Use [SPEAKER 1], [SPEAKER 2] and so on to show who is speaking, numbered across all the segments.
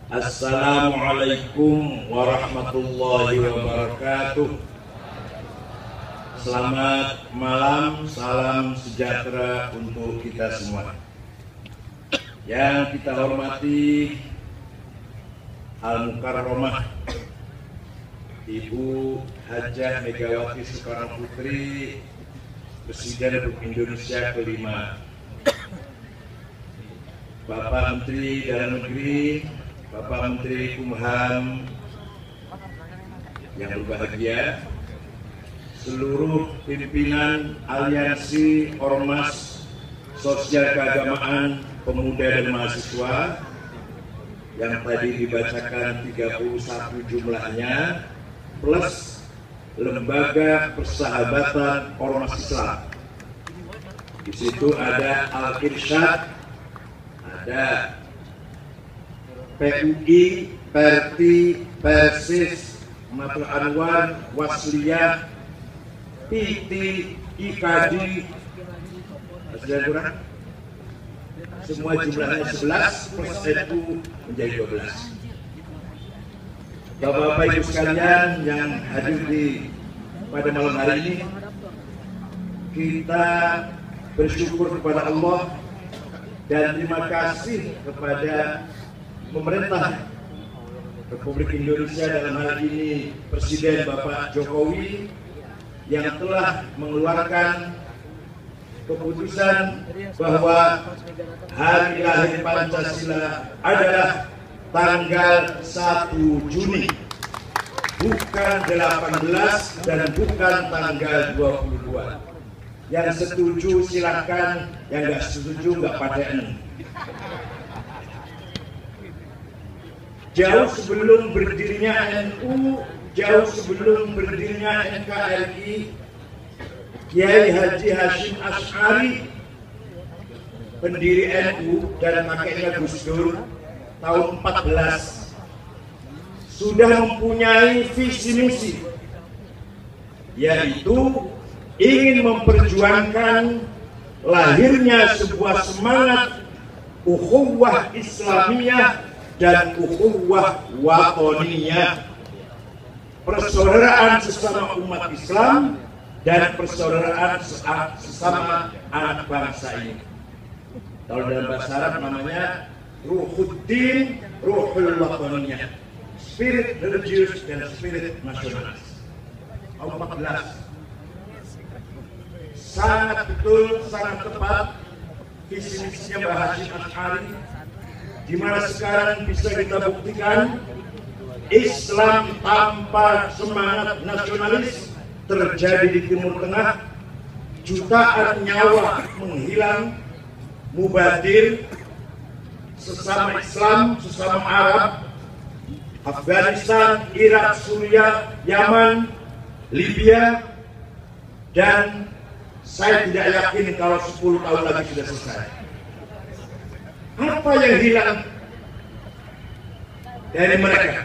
[SPEAKER 1] Assalamualaikum warahmatullahi wabarakatuh. Selamat malam, salam sejahtera untuk kita semua. Yang kita hormati Al-Mukarramah Ibu Hajah Megawati Soekarno Putri, Presiden Republik Indonesia kelima, Bapak Menteri Dalam Negeri, Bapak Menteri Kumham yang berbahagia, seluruh pimpinan Aliansi Ormas Sosial Keagamaan Pemuda dan Mahasiswa yang tadi dibacakan 31 jumlahnya, plus Lembaga Persahabatan Ormas Islam. Di situ ada Al-Irsyad, ada PUI, Perti, Persis, Matul Anwar, Wasliyah, PT, IKD, semua jumlahnya 11, plus NU menjadi 12. Bapak-bapak Ibu sekalian yang hadir pada malam hari ini, kita bersyukur kepada Allah dan terima kasih kepada pemerintah Republik Indonesia, dalam hal ini Presiden Bapak Jokowi, yang telah mengeluarkan keputusan bahwa hari lahir Pancasila adalah tanggal 1 Juni, bukan 18 dan bukan tanggal 22. Yang setuju silakan, yang nggak setuju nggak paten. Jauh sebelum berdirinya NU, jauh sebelum berdirinya NKRI, Kiai Haji Hasyim Asy'ari, pendiri NU dan kakeknya Gus Dur, tahun 14 sudah mempunyai visi misi, yaitu ingin memperjuangkan lahirnya sebuah semangat ukhuwah Islamiyah dan ukhuwah watoniyah, persaudaraan sesama umat Islam dan persaudaraan sesama anak bangsa ini. Kalau dalam bahasa Arab namanya Ruhuddin, Ruhul Watoniyah, spirit religius dan spirit nasionalis. 14. Sangat betul, sangat tepat visi misinya Mbah Hasyim Asy'ari, di mana sekarang bisa kita buktikan Islam tanpa semangat nasionalis terjadi di Timur Tengah. Jutaan nyawa menghilang, mubadir, sesama Islam, sesama Arab, Afghanistan, Irak, Suriah, Yaman, Libya, dan saya tidak yakin kalau 10 tahun lagi sudah selesai. Apa yang hilang dari mereka?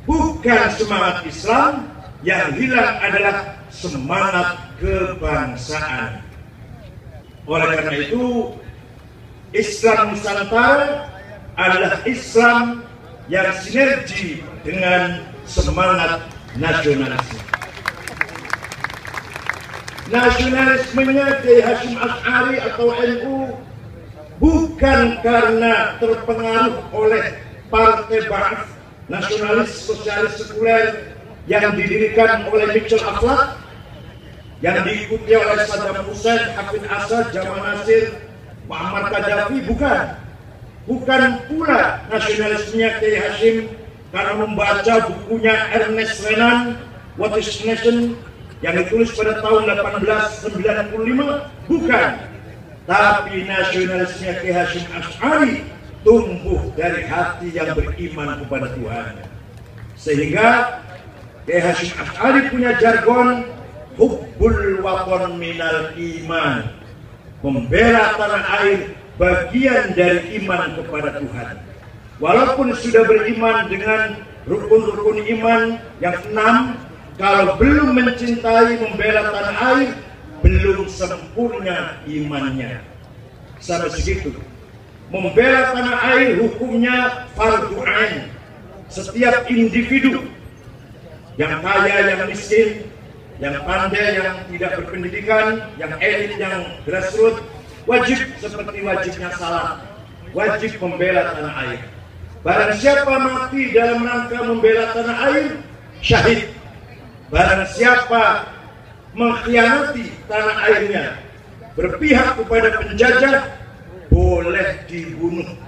[SPEAKER 1] Bukan semangat Islam, yang hilang adalah semangat kebangsaan. Oleh karena itu, Islam Nusantara adalah Islam yang sinergi dengan semangat nasionalisme. Nasionalismenya Kiai Hasyim Asy'ari atau NU bukan karena terpengaruh oleh Partai Ba'ath, nasionalis sosialis sekuler yang didirikan oleh Mitchell Akhlaq, yang diikuti oleh Saddam Hussein, Hafid Assad, Jamal Nasir, Muammar Gaddafi. Bukan pula nasionalismenya Kiai Hasyim karena membaca bukunya Ernest Renan, What is Nation, yang ditulis pada tahun 1895. Bukan. Tapi nasionalisme Kiai Hasyim Asy'ari tumbuh dari hati yang beriman kepada Tuhan. Sehingga Kiai Hasyim Asy'ari punya jargon hubbul waton minal iman. Membela tanah air bagian dari iman kepada Tuhan. Walaupun sudah beriman dengan rukun-rukun iman yang 6, kalau belum mencintai, membela tanah air, belum sempurna imannya. Sampai segitu. membela tanah air hukumnya fardhu ain. Setiap individu, yang kaya, yang miskin, yang pandai, yang tidak berpendidikan, yang elit, yang grassroots, wajib seperti wajibnya salat, wajib membela tanah air. Barang siapa mati dalam rangka membela tanah air, syahid. Barang siapa mengkhianati tanah airnya, berpihak kepada penjajah, boleh dibunuh.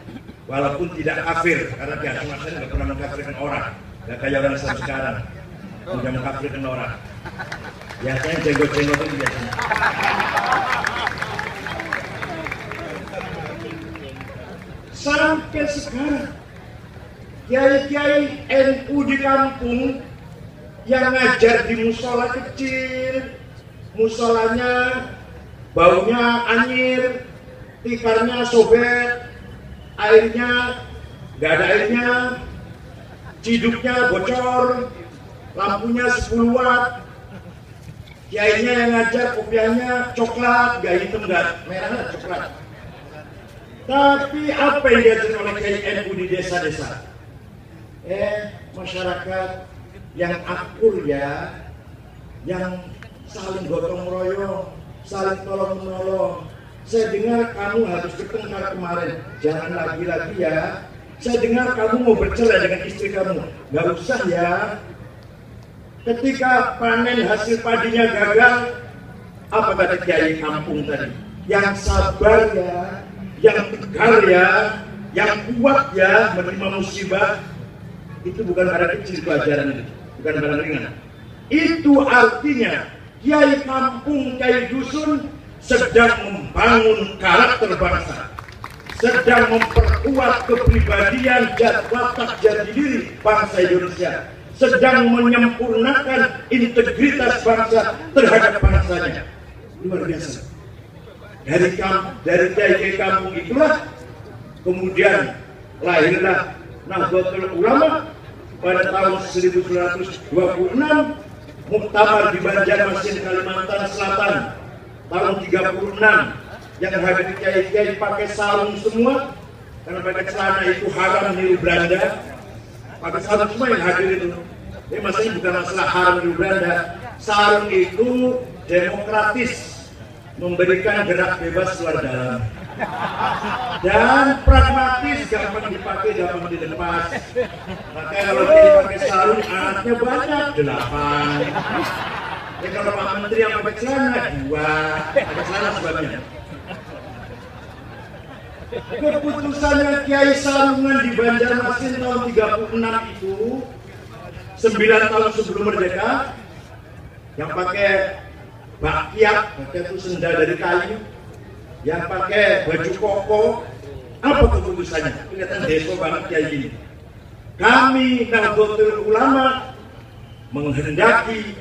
[SPEAKER 1] Walaupun tidak kafir, karena biasa saya nggak pernah mengkafirkan orang. Nggak kayak orang Islam sekarang, udah mengkafirkan orang. Biasanya jenggot-jenggot itu biasanya. Sampai sekarang, kiai-kiai NU di kampung yang ngajar di musola kecil, musolanya baunya anyir, tikarnya sobek, airnya nggak ada airnya, ciduknya bocor, lampunya 10 watt, kiainya yang ngajar kopiahnya coklat, gak hitam, gak merah, coklat. Tapi apa yang diajarkan oleh kiai NU di desa-desa? Masyarakat yang akur ya, yang saling gotong royong, saling tolong menolong. Saya dengar kamu habis bertengkar kemarin, jangan lagi-lagi ya. Saya dengar kamu mau bercerai dengan istri kamu, nggak usah ya. Ketika panen hasil padinya gagal, apa kata kiai kampung tadi? Yang sabar ya, yang tegar ya, yang kuat ya menerima musibah. Itu bukan barang kecil pelajaran itu, bukan barang ringan. Itu artinya kiai kampung, kiai dusun sedang membangun karakter bangsa, sedang memperkuat kepribadian dan watak jati diri bangsa Indonesia, sedang menyempurnakan integritas bangsa terhadap bangsanya. Luar biasa. Dari kiai kampung itulah kemudian lahirlah Nahdlatul Ulama pada tahun 1926, muktamar di Banjarmasin, Kalimantan Selatan tahun 36, yang hadir kiai-kiai pakai sarung semua, karena pakai celana itu haram niru Belanda. Pakai sarung semua yang hadir itu. Ini maksudnya bukan masalah haram niru Belanda. Sarung itu demokratis, memberikan gerak bebas luar dalam, dan pragmatis, gampang dipakai, gampang dilepas. Makanya kalau dia pakai sarung, anaknya banyak, 8. Ya kalau Pak Menteri yang pakai celana 2, pakai celana sebabnya. Keputusannya Kiai Sarungan di Banjarmasin tahun 36 itu, 9 tahun sebelum merdeka, yang pakai bakyak, pakai itu sendal dari kayu, yang pakai baju koko, apa keputusannya? Kelihatan deso banget kayak gini. Kami Nahdlatul Ulama menghendaki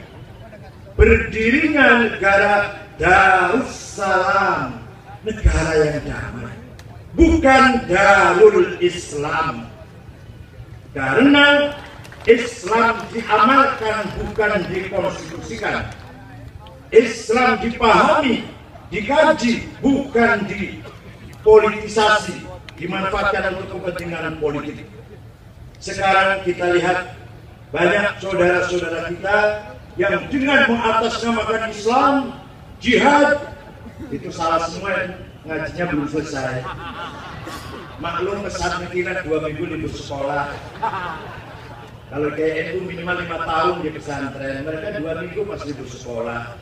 [SPEAKER 1] berdirinya negara Darussalam, negara yang damai, bukan Darul Islam. Karena Islam diamalkan, bukan dikonstitusikan. Islam dipahami, dikaji, bukan dipolitisasi, dimanfaatkan untuk kepentingan politik. Sekarang kita lihat banyak saudara-saudara kita yang dengan mengatasnamakan Islam, jihad, itu salah semua, ngajinya belum selesai. Maklum pesantren kita 2 minggu libur sekolah. Kalau kayak NU minimal 5 tahun di pesantren, mereka 2 minggu pas libur sekolah.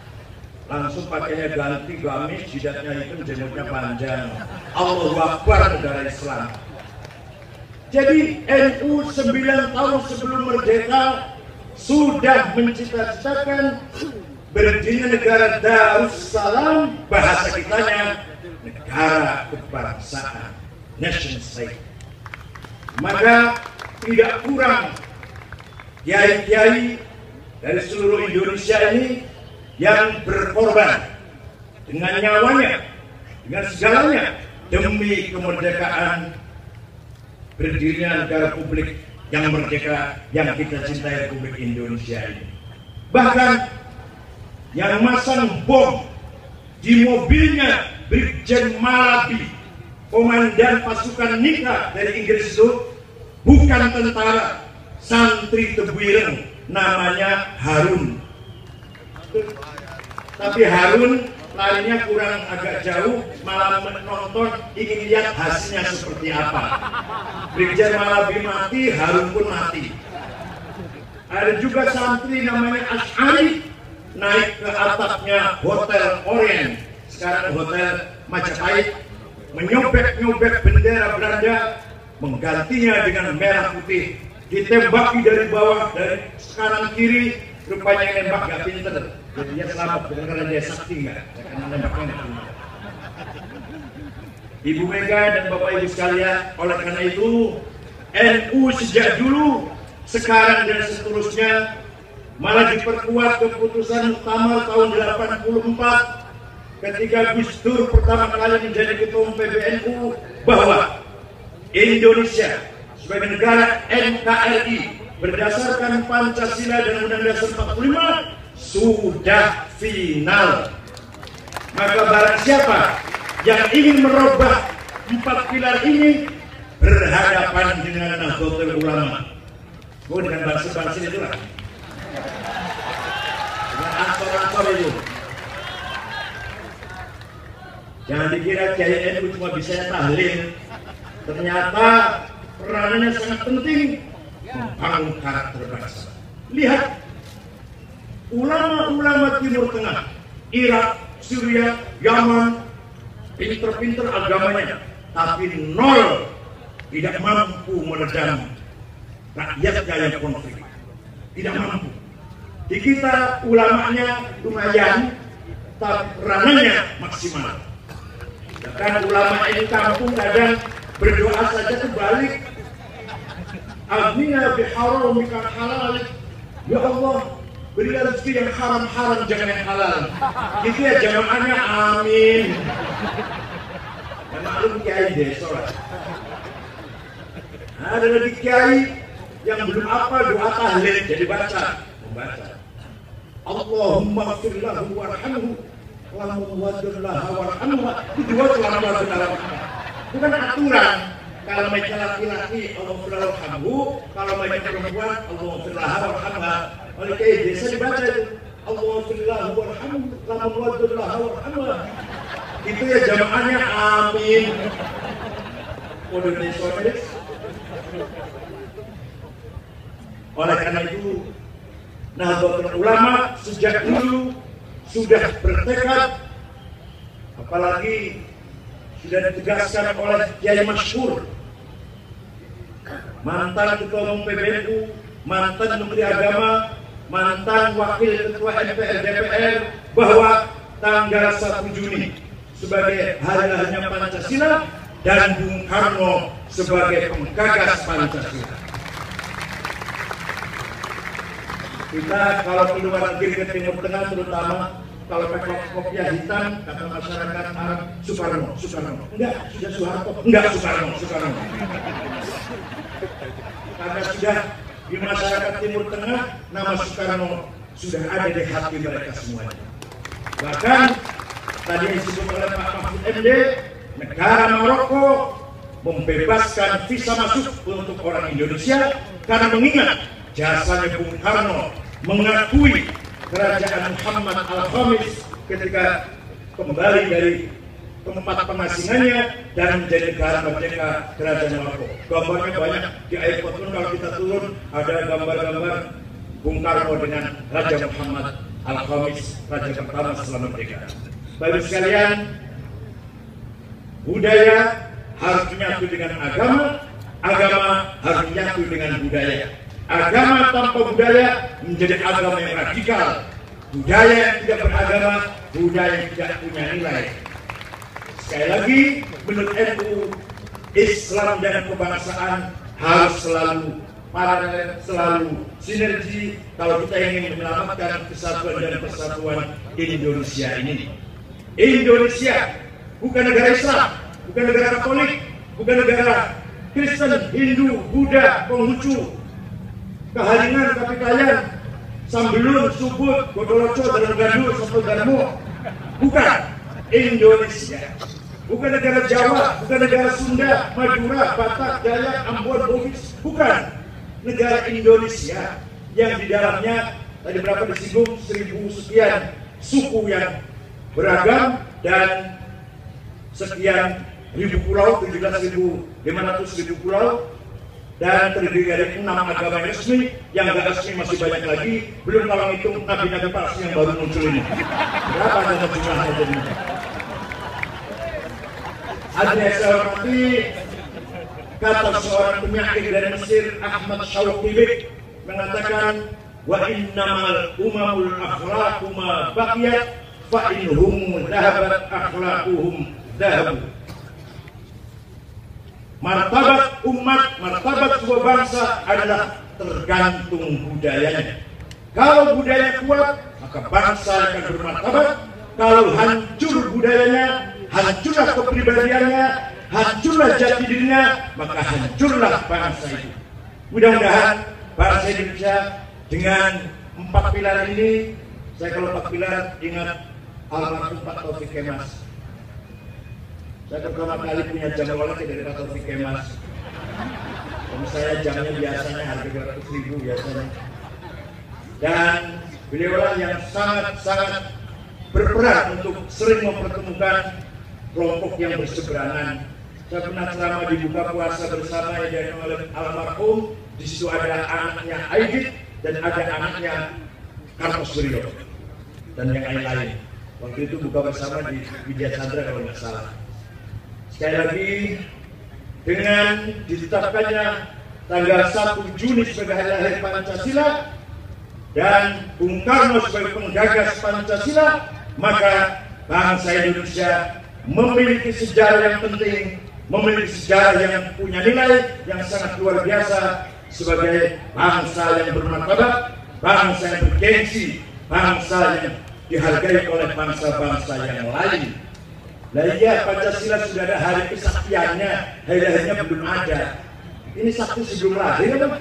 [SPEAKER 1] Langsung pakainya ganti, gamis, jidatnya hitam, jenggotnya panjang. Allahu Akbar, negara Islam. Jadi NU 9 tahun sebelum merdeka sudah mencita-citakan berdirinya negara Darussalam, bahasa kitanya negara kebangsaan, nation state. Maka tidak kurang kiai-kiai dari seluruh Indonesia ini yang berkorban dengan nyawanya, dengan segalanya demi kemerdekaan berdirinya negara publik yang merdeka yang kita cintai, Republik Indonesia ini. Bahkan yang masang bom di mobilnya Brigjen Malabi komandan pasukan nikah dari Inggris itu bukan tentara, santri Tebuireng, namanya Harun. Tapi Harun larinya kurang agak jauh, malah menonton ingin lihat hasilnya seperti apa. Brigjen Malabi mati, Harun pun mati. Ada juga santri namanya Asy'ari naik ke atapnya Hotel Orient, sekarang Hotel Majapahit, menyobek-nyobek bendera Belanda, menggantinya dengan merah putih, ditembaki dari bawah, dari kanan kiri. Rupanya yang nembak gak pinter, jadi dia selamat karena dia sakti nggak, karena nembaknya nggak pinter. Ibu Mega dan Bapak Ibu sekalian, oleh karena itu NU sejak dulu, sekarang dan seterusnya malah diperkuat keputusan Muktamar tahun 84 ketika Gus Dur pertama kali menjadi ketua PBNU bahwa Indonesia sebagai negara NKRI berdasarkan Pancasila dan Undang-Undang 45 sudah final. Maka barang siapa yang ingin merubah 4 pilar ini berhadapan dengan Nahdlatul Ulama. Dengan bangsa-bangsa itu lah. Dengan ansor-ansor itu. Jangan dikira Kiai NU cuma bisa tahlil. Ternyata peranannya sangat penting membangun karakter bangsa. Lihat ulama-ulama Timur Tengah, Irak, Syria, Yaman, pinter-pinter agamanya, tapi nol, tidak mampu meredam rakyatnya yang konflik, tidak mampu. Di kita ulamanya lumayan, tapi peranannya maksimal. Bahkan ulama ini kampung kadang berdoa saja terbalik. Aghnia biharamika halal. Ya Allah, berilah rezeki yang haram-haram, jangan yang halal. Gitu ya jamaahnya, amin. Dan maklum kiai deh sholat. Ada lagi kiai yang belum apa doa tahlil jadi membaca. Allahumma ighfir lahu warhamhu wa warhamhu. Itu dua selama dalam. Bukan aturan. Kalau mereka laki-laki, Allahumma warhamhu. Kalau mereka perempuan, Allahumma warhamha. Oleh kiai desa dibaca itu. Allahumma warhamhu. Itu ya jamaahnya, amin. Kode Indonesia. Oleh karena itu, Nahdlatul Ulama sejak dulu sudah bertekad, apalagi sudah ditegaskan oleh Kiai Masyhur, mantan Ketua Umum PBNU, mantan Menteri Agama, mantan Wakil Ketua MPR DPR, bahwa tanggal 1 Juni sebagai hari lahirnya Pancasila dan Bung Karno sebagai penggagas Pancasila. Kita kalau ke luar negeri, ke Timur Tengah terutama, kalau pakai kopiah hitam, kata masyarakat Arab, Soekarno. Enggak, sudah Soeharto. Enggak, Soekarno. Karena sudah di masyarakat Timur Tengah, nama Soekarno sudah ada di hati mereka semuanya. Bahkan tadi disebut oleh Pak Mahfud MD, negara Maroko membebaskan visa masuk untuk orang Indonesia karena mengingat jasanya Bung Karno mengakui kerajaan Muhammad Al-Khamis ketika kembali dari tempat pengasingannya dan menjadi negara merdeka kerajaan Maroko. Gambarnya banyak di airport pun, kalau kita turun ada gambar-gambar Bung Karno dengan Raja Muhammad Al-Khamis, raja pertama setelah merdeka. Bapak sekalian, budaya harus menyatu dengan agama, agama harus menyatu dengan budaya. Agama tanpa budaya menjadi agama yang radikal. Budaya yang tidak beragama, budaya yang tidak punya nilai. Sekali lagi, menurut NU, Islam dan kebangsaan harus selalu paralel, selalu sinergi kalau kita ingin menyelamatkan kesatuan dan persatuan Indonesia ini. Indonesia bukan negara Islam, bukan negara Katolik, bukan negara Kristen, Hindu, Buddha, Konghucu, Keharingan, Kapitayan, Sambelun, Subut, Godoloco, Daranggandu, Soto Darmo. Bukan. Indonesia bukan negara Jawa, bukan negara Sunda, Madura, Batak, Dayak, Ambon, Bugis, bukan. Negara Indonesia yang di dalamnya tadi berapa disinggung 1000 sekian suku yang beragam dan sekian ribu pulau, 17.500 pulau, dan terdiri dari 6 agama resmi. Yang nggak resmi masih banyak lagi, belum kalau hitung nabi-nabi palsu yang baru muncul ini. Berapa ada jumlahnya jadi? Ada saya hormati kata seorang penyakit dari Mesir, Ahmad Shawqi, mengatakan wa innamal umamul akhlaqu ma baqiyat fa inhum dhahabat akhlaquhum dhahabu. Martabat umat, martabat sebuah bangsa adalah tergantung budayanya. Kalau budaya kuat, maka bangsa akan bermartabat. Kalau hancur budayanya, hancurlah kepribadiannya, hancurlah jati dirinya, maka hancurlah bangsa itu. Mudah-mudahan bangsa Indonesia dengan 4 pilar ini, saya kalau 4 pilar ingat almarhum Pak Taufik Kemas. Saya pertama kali punya jam oleh dari Pak Taufik Kemas. Saya jamnya biasanya harga 200.000 biasanya. Dan beliaulah yang sangat-sangat berperan untuk sering mempertemukan kelompok yang berseberangan. Saya pernah ceramah di buka puasa bersama yang diadakan oleh almarhum. Di situ ada anaknya Aidit dan ada anaknya Kartos Wiryo dan yang lain-lain. Waktu itu buka bersama di Widya Chandra kalau nggak salah. Sekali lagi, dengan ditetapkannya tanggal 1 Juni sebagai hari lahir Pancasila dan Bung Karno sebagai penggagas Pancasila, maka bangsa Indonesia memiliki sejarah yang penting, memiliki sejarah yang punya nilai yang sangat luar biasa sebagai bangsa yang bermartabat, bangsa yang bergengsi, bangsa yang dihargai oleh bangsa-bangsa yang lain. Nah iya, Pancasila sudah ada hari kesaktiannya, hari lahirnya belum ada. Ini sakti sebelum lahir kan?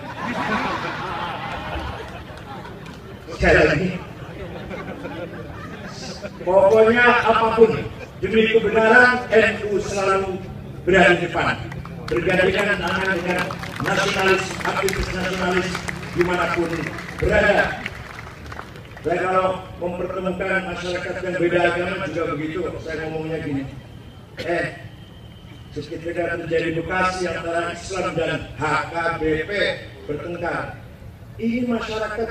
[SPEAKER 1] Sekali lagi, pokoknya apapun demi kebenaran, NU selalu berada di depan, bergandengan tangan dengan nasionalis, aktivis nasionalis dimanapun berada. Saya kalau mempertemukan masyarakat yang beda agama juga begitu, saya ngomongnya gini, ketika terjadi Bekasi antara Islam dan HKBP bertengkar, ini masyarakat